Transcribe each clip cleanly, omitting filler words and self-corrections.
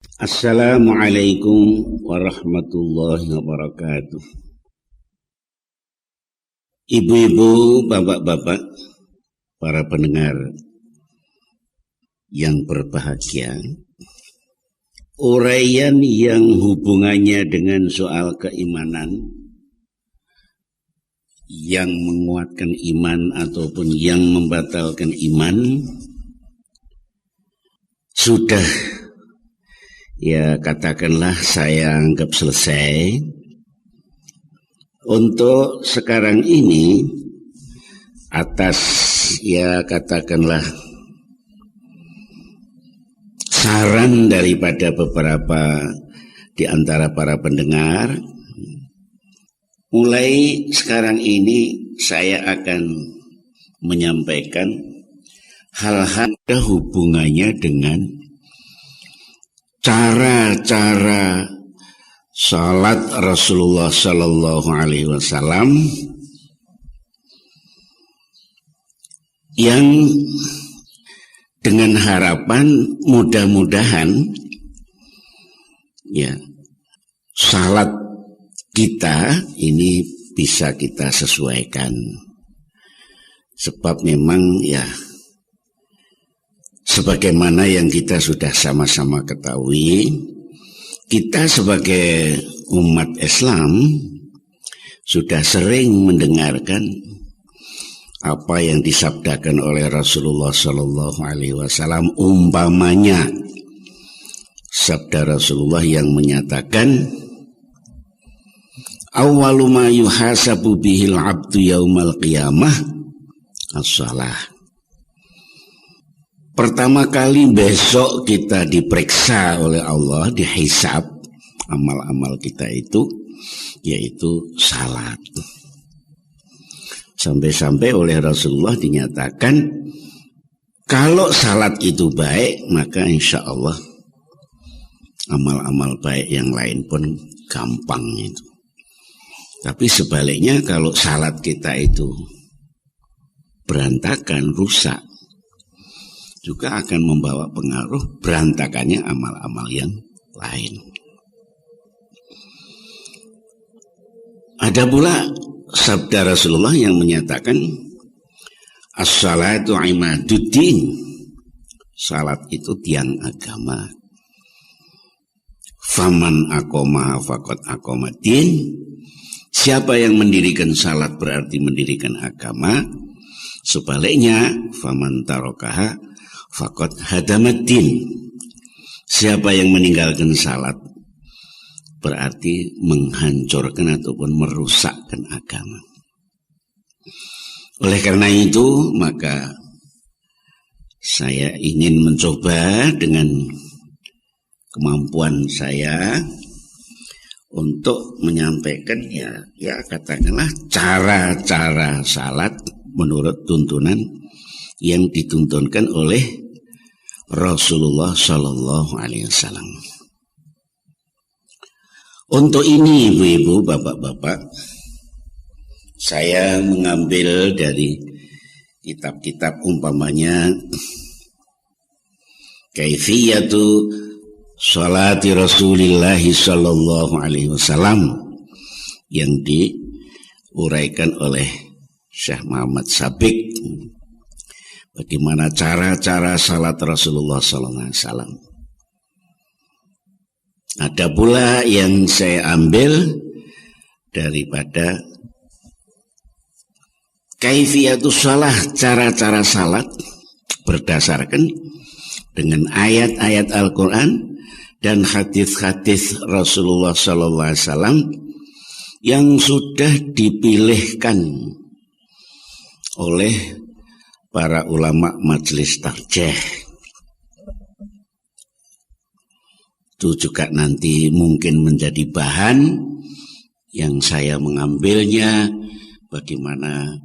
Assalamualaikum warahmatullahi wabarakatuh. Ibu-ibu, bapak-bapak, para pendengar yang berbahagia, uraian yang hubungannya dengan soal keimanan, yang menguatkan iman ataupun yang membatalkan iman, sudah katakanlah saya anggap selesai. Untuk sekarang ini atas katakanlah saran daripada beberapa di antara para pendengar, mulai sekarang ini saya akan menyampaikan hal-hal hubungannya dengan cara-cara salat Rasulullah Sallallahu Alaihi Wasallam yang dengan harapan mudah-mudahan salat kita ini bisa kita sesuaikan, sebab memang sebagaimana yang kita sudah sama-sama ketahui, kita sebagai umat Islam sudah sering mendengarkan apa yang disabdakan oleh Rasulullah Sallallahu Alaihi Wasallam, umpamanya sabda Rasulullah yang menyatakan, awwalu ma yuhasabu bihil abdu yaumal qiyamah as-shalah. Pertama kali besok kita diperiksa oleh Allah, dihisab amal-amal kita itu, yaitu salat. Sampai-sampai oleh Rasulullah dinyatakan, kalau salat itu baik, maka insya Allah amal-amal baik yang lain pun gampang itu. Tapi sebaliknya kalau salat kita itu berantakan, rusak, juga akan membawa pengaruh berantakannya amal-amal yang lain. Ada pula sabda Rasulullah yang menyatakan, as-salatu imaduddin, salat itu tiang agama. Faman aqoma faqad aqomadin, siapa yang mendirikan salat berarti mendirikan agama. Sebaliknya, faman tarokaha faqad hadamaddin, siapa yang meninggalkan salat berarti menghancurkan ataupun merusakkan agama. Oleh karena itu, maka saya ingin mencoba dengan kemampuan saya untuk menyampaikan katakanlah cara-cara salat menurut tuntunan yang dituntunkan oleh Rasulullah Sallallahu Alaihi Wasallam. Untuk ini, ibu-ibu, bapak-bapak, saya mengambil dari kitab-kitab umpamanya Kaifiyatu Salati Rasulillah Sallallahu Alaihi Wasallam yang diuraikan oleh Syekh Muhammad Sabik. Bagaimana cara-cara salat Rasulullah Sallallahu Alaihi Wasallam. Ada pula yang saya ambil daripada Kaifiyatus Shalah, cara-cara salat berdasarkan dengan ayat-ayat Al-Quran dan hadis-hadis Rasulullah Sallallahu Alaihi Wasallam yang sudah dipilihkan oleh para ulama majelis tarjih. Itu juga nanti mungkin menjadi bahan yang saya mengambilnya, bagaimana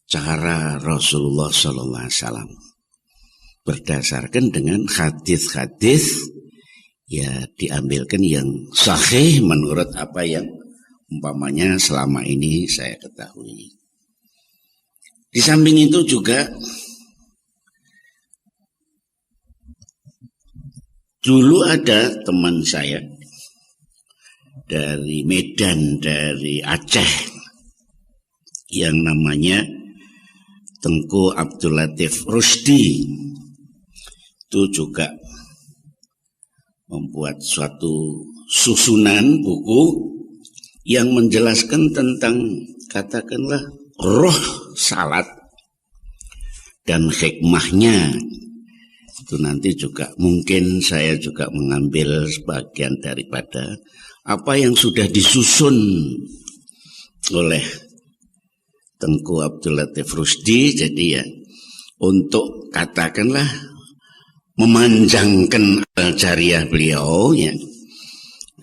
cara Rasulullah Sallallahu Alaihi Wasallam berdasarkan dengan hadis-hadis diambilkan yang sahih menurut apa yang umpamanya selama ini saya ketahui. Di samping itu juga Dulu ada teman saya dari Medan, dari Aceh, yang namanya Tengku Abdul Latif Rusdi. Itu juga membuat suatu susunan buku yang menjelaskan tentang, katakanlah, roh salat dan hikmahnya. Itu nanti juga mungkin saya juga mengambil sebagian daripada apa yang sudah disusun oleh Tengku Abdul Latif Rusdi. Jadi ya, untuk katakanlah memanjangkan al-jariyah beliau ya.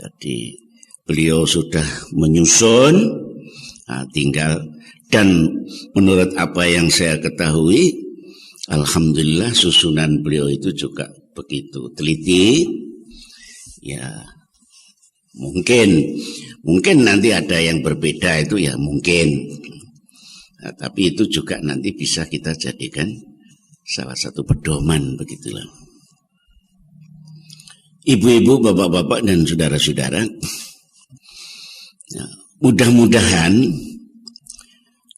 Jadi beliau sudah menyusun, tinggal, dan menurut apa yang saya ketahui, alhamdulillah susunan beliau itu juga begitu teliti. Ya, mungkin nanti ada yang berbeda itu ya mungkin. Nah, tapi itu juga nanti bisa kita jadikan salah satu pedoman begitulah. Ibu-ibu, bapak-bapak, dan saudara-saudara, ya, mudah-mudahan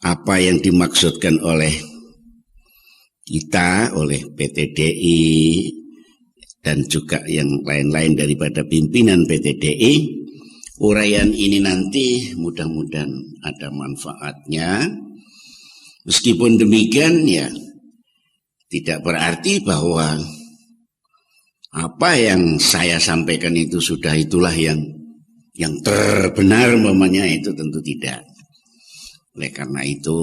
apa yang dimaksudkan oleh kita, oleh PTDI, dan juga yang lain-lain daripada pimpinan PTDI, uraian ini nanti mudah-mudahan ada manfaatnya. Meskipun demikian ya, tidak berarti bahwa apa yang saya sampaikan itu sudah itulah yang terbenar mamanya, itu tentu tidak. Oleh karena itu,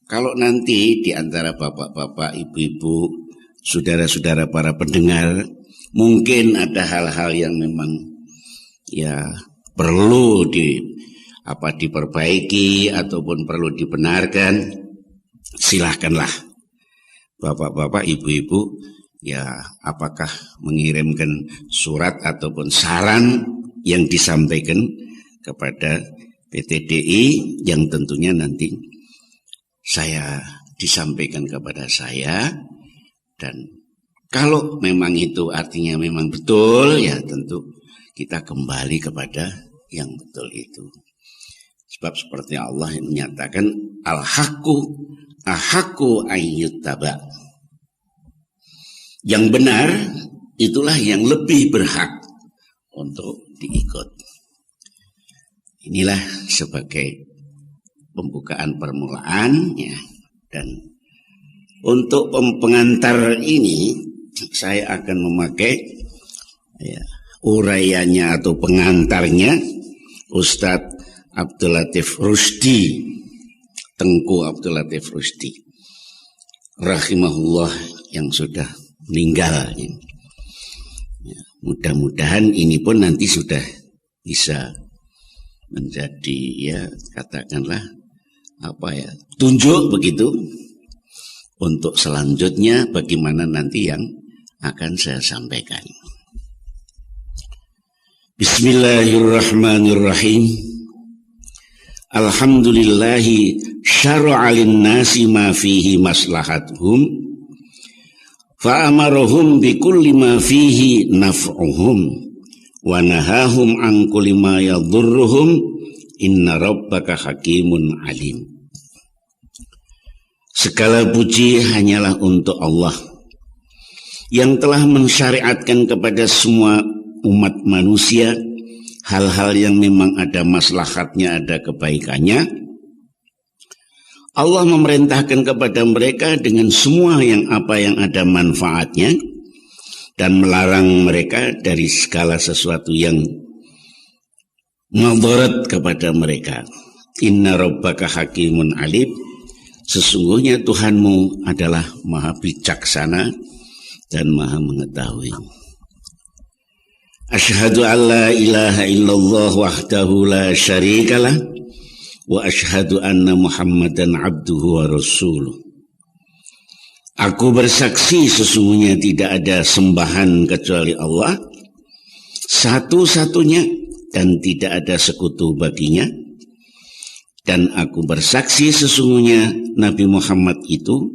kalau nanti di antara bapak-bapak, ibu-ibu, saudara-saudara para pendengar, mungkin ada hal-hal yang memang ya perlu diperbaiki ataupun perlu dibenarkan, silahkanlah bapak-bapak, ibu-ibu, ya apakah mengirimkan surat ataupun saran yang disampaikan kepada PTDI, yang tentunya nanti saya disampaikan kepada saya, dan kalau memang itu artinya memang betul, ya tentu kita kembali kepada yang betul itu. Sebab seperti Allah yang menyatakan al-haqqu ahaqqu ayyuttaba. Yang benar itulah yang lebih berhak untuk diikut. Inilah sebagai pembukaan permulaan ya. Dan untuk pengantar ini saya akan memakai ya, uraiannya atau pengantarnya Ustadz Abdul Latif Rusdi, Tengku Abdul Latif Rusdi rahimahullah, yang sudah meninggal ya. Mudah-mudahan ini pun nanti sudah bisa menjadi ya katakanlah apa ya, tunjuk begitu untuk selanjutnya bagaimana nanti yang akan saya sampaikan. Bismillahirrahmanirrahim. Alhamdulillahi syara'a lin-nasi ma fihi maslahatuhum fa amarahum bi kulli ma fihi naf'uhum wa nahahum an kulli ma yadhurruhum inna rabbaka hakimun alim. Segala puji hanyalah untuk Allah yang telah mensyariatkan kepada semua umat manusia hal-hal yang memang ada maslahatnya, ada kebaikannya. Allah memerintahkan kepada mereka dengan semua yang ada manfaatnya, dan melarang mereka dari segala sesuatu yang mudarat kepada mereka. Inna rabbaka hakimun alim. Sesungguhnya Tuhanmu adalah maha bijaksana dan maha mengetahui. Asyhadu an la ilaha illallah wahdahu la syarikalah wa asyhadu anna Muhammadan abduhu wa rasuluh. Aku bersaksi sesungguhnya tidak ada sembahan kecuali Allah satu-satunya, dan tidak ada sekutu baginya. Dan aku bersaksi sesungguhnya Nabi Muhammad itu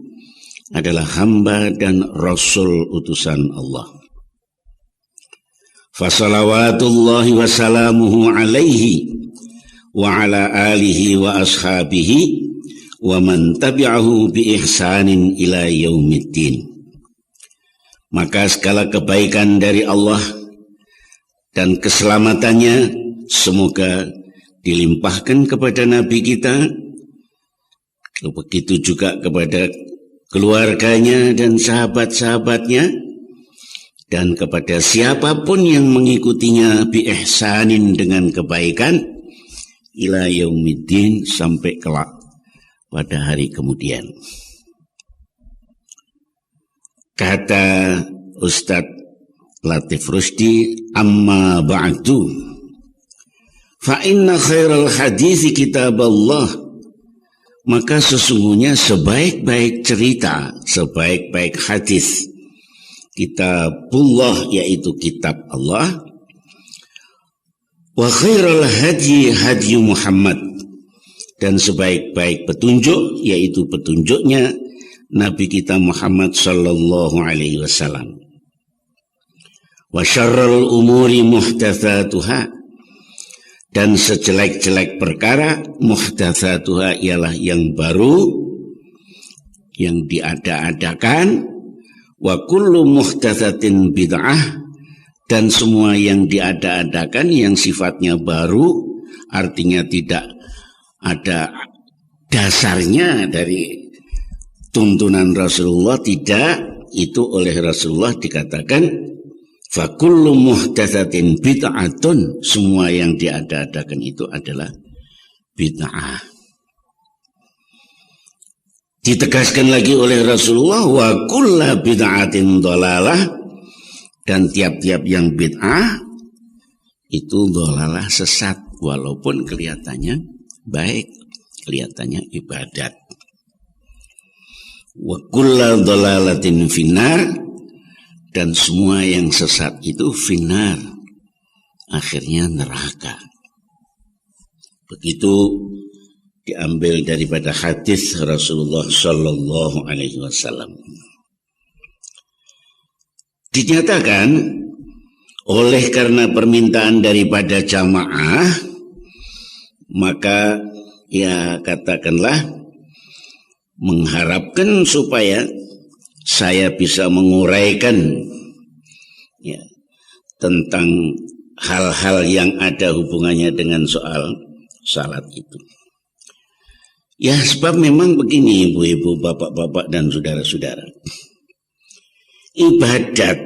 adalah hamba dan rasul utusan Allah. Fasalawatullahi wa salamuhu alaihi wa ala alihi wa ashabihi wa man tabi'ahu bi ihsanin ila yaumiddin. Maka segala kebaikan dari Allah dan keselamatannya semoga dilimpahkan kepada Nabi kita, begitu juga kepada keluarganya dan sahabat-sahabatnya, dan kepada siapapun yang mengikutinya bi ihsanin dengan kebaikan ila yaumiddin, sampai kelak pada hari kemudian. Kata Ustadz Latif Rusdi, amma ba'du, fa inna khairal hadisi kitaballah, maka sesungguhnya sebaik-baik cerita, sebaik-baik hadis kitabullah, yaitu kitab Allah, wa khairal hadi hadi Muhammad, dan sebaik-baik petunjuk yaitu petunjuknya Nabi kita Muhammad sallallahu alaihi wasallam. Wa syarrul umuri muhdatsatuha, dan sejelek-jelek perkara muhdatsatuha ialah yang baru, yang diada-adakan. Wa kullu muhdatsatin bid'ah, dan semua yang diada-adakan yang sifatnya baru, artinya tidak ada dasarnya dari tuntunan Rasulullah, tidak, itu oleh Rasulullah dikatakan fa kullu muhdatsatin bid'atun, semua yang diada-adakan itu adalah bid'ah. Ditegaskan lagi oleh Rasulullah wa kullu bid'atin dhalalah, dan tiap-tiap yang bid'ah itu dhalalah, sesat, walaupun kelihatannya baik, kelihatannya ibadat. Wa kullu dhalalatin finnar, dan semua yang sesat itu finnar, akhirnya neraka. Begitu diambil daripada hadis Rasulullah sallallahu alaihi wasallam. Dinyatakan oleh karena permintaan daripada jamaah, maka ya katakanlah mengharapkan supaya saya bisa menguraikan ya tentang hal-hal yang ada hubungannya dengan soal salat itu. Ya, sebab memang begini ibu-ibu, bapak-bapak dan saudara-saudara. Ibadat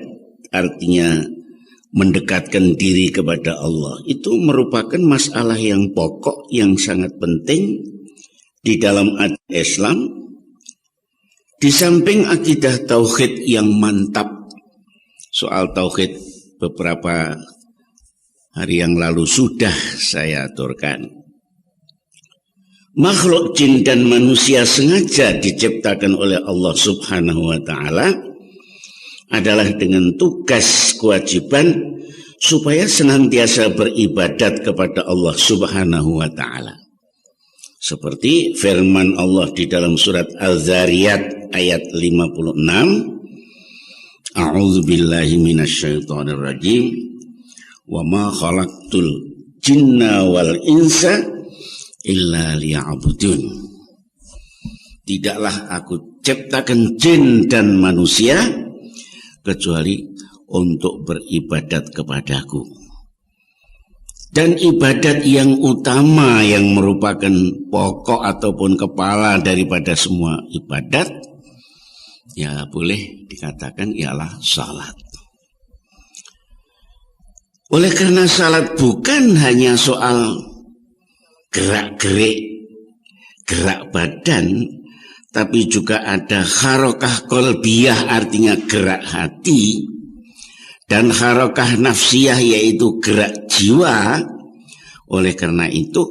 artinya mendekatkan diri kepada Allah, itu merupakan masalah yang pokok, yang sangat penting di dalam agama Islam. Di samping akidah tauhid yang mantap, soal tauhid beberapa hari yang lalu sudah saya aturkan. Makhluk jin dan manusia sengaja diciptakan oleh Allah subhanahu wa ta'ala adalah dengan tugas kewajiban supaya senantiasa beribadat kepada Allah subhanahu wa ta'ala. Seperti firman Allah di dalam surat Al-Zariyat ayat 56, A'udzu billahi minasyaitonir rajim, wa ma khalaqtul jinna wal insa illa liya'budun. Tidaklah aku ciptakan jin dan manusia kecuali untuk beribadat kepadaku. Dan ibadat yang utama yang merupakan pokok ataupun kepala daripada semua ibadat, ya boleh dikatakan ialah salat. Oleh karena salat bukan hanya soal gerak-gerik, gerak badan, tapi juga ada harokah qalbiyah, artinya gerak hati, dan harokah nafsiyah, yaitu gerak jiwa. Oleh karena itu,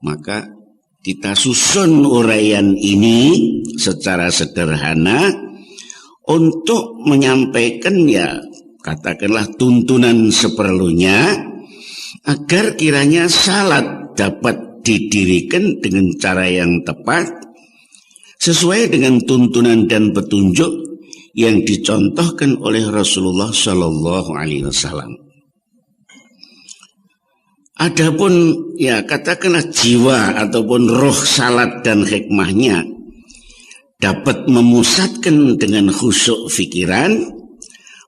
maka kita susun uraian ini secara sederhana untuk menyampaikan ya katakanlah tuntunan seperlunya, agar kiranya salat dapat didirikan dengan cara yang tepat sesuai dengan tuntunan dan petunjuk yang dicontohkan oleh Rasulullah Shallallahu Alaihi Wasallam. Adapun ya katakanlah jiwa ataupun roh salat dan hikmahnya dapat memusatkan dengan khusyuk pikiran,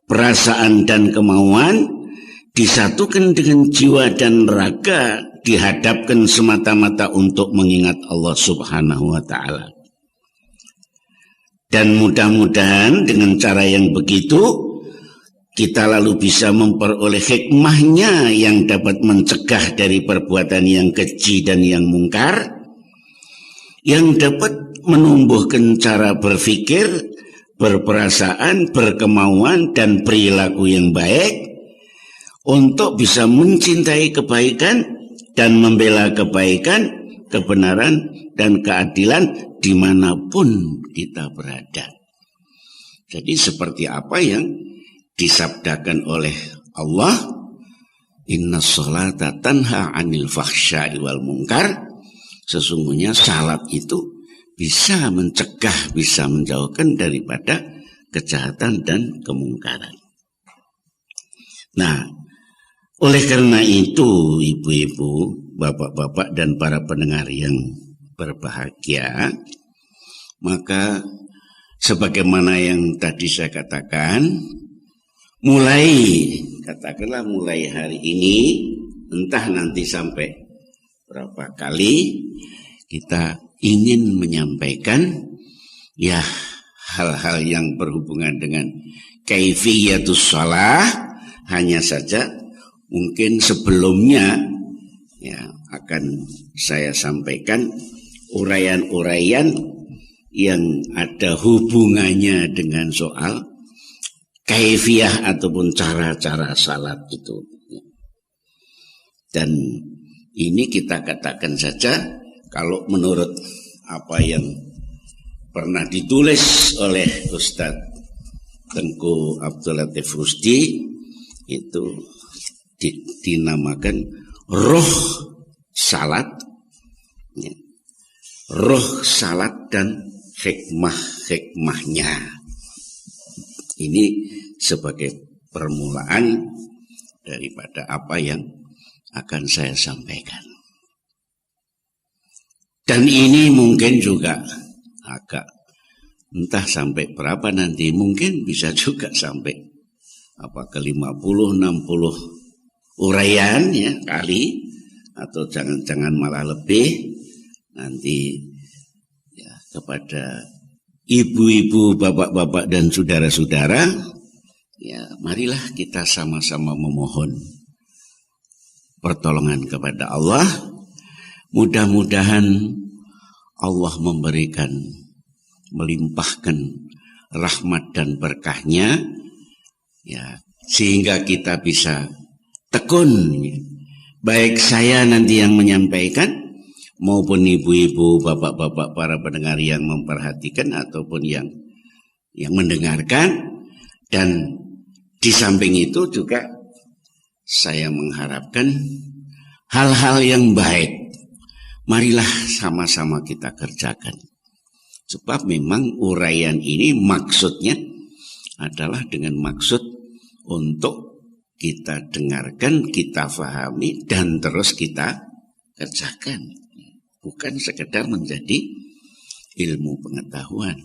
perasaan dan kemauan, disatukan dengan jiwa dan raga, dihadapkan semata-mata untuk mengingat Allah Subhanahu wa Ta'ala. Dan mudah-mudahan dengan cara yang begitu kita lalu bisa memperoleh hikmahnya yang dapat mencegah dari perbuatan yang keji dan yang mungkar, yang dapat menumbuhkan cara berpikir, berperasaan, berkemauan, dan perilaku yang baik untuk bisa mencintai kebaikan dan membela kebaikan, kebenaran, dan keadilan dimanapun kita berada. Jadi seperti apa yang disabdakan oleh Allah, inna sholata tanha anil fahsya'i wal munkar, sesungguhnya salat itu bisa mencegah, bisa menjauhkan daripada kejahatan dan kemungkaran. Nah, oleh karena itu ibu-ibu, bapak-bapak dan para pendengar yang berbahagia, maka sebagaimana yang tadi saya katakan, katakanlah mulai hari ini, entah nanti sampai berapa kali, kita ingin menyampaikan ya hal-hal yang berhubungan dengan kaifiyatus shalah. Hanya saja mungkin sebelumnya ya akan saya sampaikan uraian-uraian yang ada hubungannya dengan soal kaifiyah ataupun cara-cara salat itu. Dan ini kita katakan saja, kalau menurut apa yang pernah ditulis oleh Ustadz Tengku Abdul Latif Rusdi, itu dinamakan roh salat, ya. Roh salat dan hikmah-hikmahnya. Ini sebagai permulaan daripada apa yang akan saya sampaikan. Dan ini mungkin juga agak entah sampai berapa nanti, mungkin bisa juga sampai ke 50, 60 uraian ya kali, atau jangan-jangan malah lebih nanti ya kepada ibu-ibu, bapak-bapak dan saudara-saudara, ya marilah kita sama-sama memohon pertolongan kepada Allah. Mudah-mudahan Allah memberikan, melimpahkan rahmat dan berkahnya, ya sehingga kita bisa tekun, baik saya nanti yang menyampaikan maupun ibu-ibu, bapak-bapak, para pendengar yang memperhatikan ataupun yang mendengarkan. Dan di samping itu juga saya mengharapkan hal-hal yang baik, marilah sama-sama kita kerjakan. Sebab memang uraian ini maksudnya adalah dengan maksud untuk kita dengarkan, kita fahami, dan terus kita kerjakan. Bukan sekedar menjadi ilmu pengetahuan.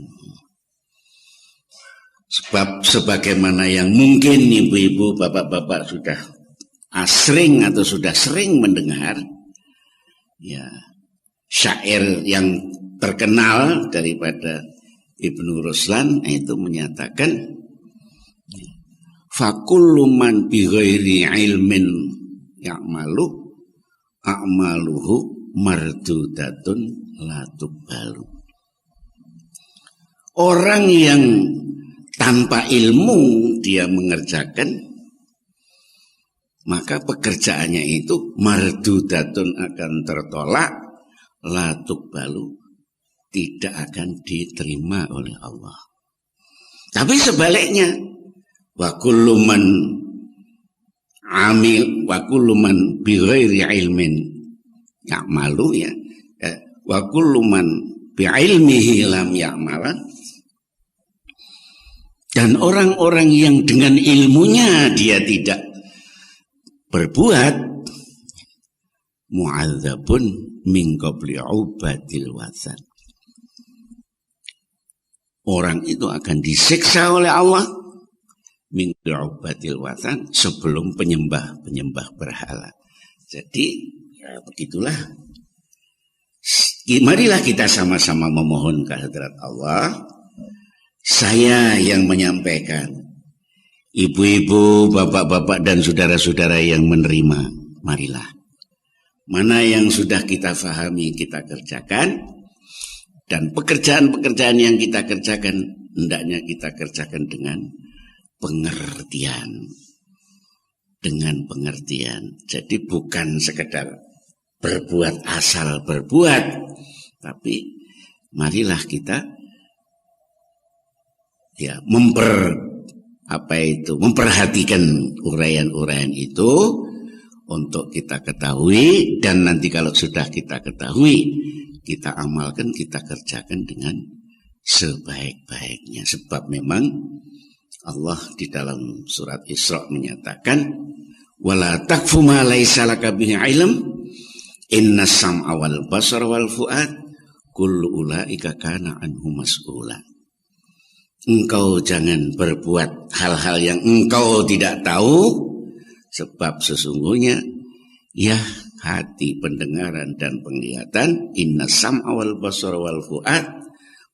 Sebab sebagaimana yang mungkin ibu-ibu, bapak-bapak sudah sering atau sudah sering mendengar, ya syair yang terkenal daripada Ibnu Ruslan itu menyatakan, fakullu man bi ghairi ilmin ya'malu a'maluhu mardudatun la tuqbalu. Orang yang tanpa ilmu dia mengerjakan, maka pekerjaannya itu mardudatun akan tertolak, la tuqbalu tidak akan diterima oleh Allah. Tapi sebaliknya, wa kullu man amil wa kullu man bi ghairi ilmin ya'malu, ya wa kullu man bi ilmihi lam ya'malan, dan orang-orang yang dengan ilmunya dia tidak berbuat, mu'adzabun min qabli ubadil wathan. Orang itu akan disiksa oleh Allah min qabli ubadil wathan, sebelum penyembah berhala. Jadi ya begitulah. Marilah kita sama-sama memohon kehadirat Allah. Saya yang menyampaikan, ibu-ibu, bapak-bapak dan saudara-saudara yang menerima, marilah. Mana yang sudah kita fahami kita kerjakan, dan pekerjaan-pekerjaan yang kita kerjakan hendaknya kita kerjakan dengan pengertian. Dengan pengertian. Jadi bukan sekedar berbuat asal berbuat, tapi marilah kita ya memperhatikan uraian-uraian itu untuk kita ketahui, dan nanti kalau sudah kita ketahui, kita amalkan, kita kerjakan dengan sebaik-baiknya. Sebab memang Allah di dalam surat Isra menyatakan, wala takfu ma laisa laka bihi ilm innas sam'a wal basara wal fuad kullu ulaika kana anhu mas'ula. Engkau jangan berbuat hal-hal yang engkau tidak tahu, sebab sesungguhnya ya hati, pendengaran dan penglihatan, innas sam'a wal basara wal fuad,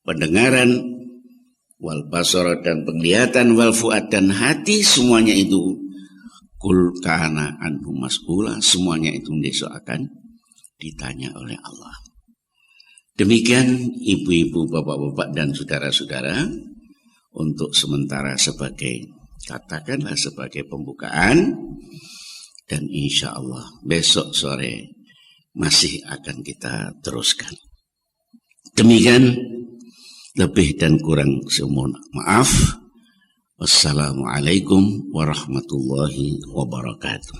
pendengaran, wal basara dan penglihatan, wal fuad dan hati, semuanya itu kul kana anhu mas'ula, semuanya itu besok akan ditanya oleh Allah. Demikian ibu-ibu, bapak-bapak dan saudara-saudara, untuk sementara sebagai, katakanlah sebagai pembukaan, dan insya Allah besok sore masih akan kita teruskan. Demikian, lebih dan kurang semua maaf. Wassalamualaikum warahmatullahi wabarakatuh.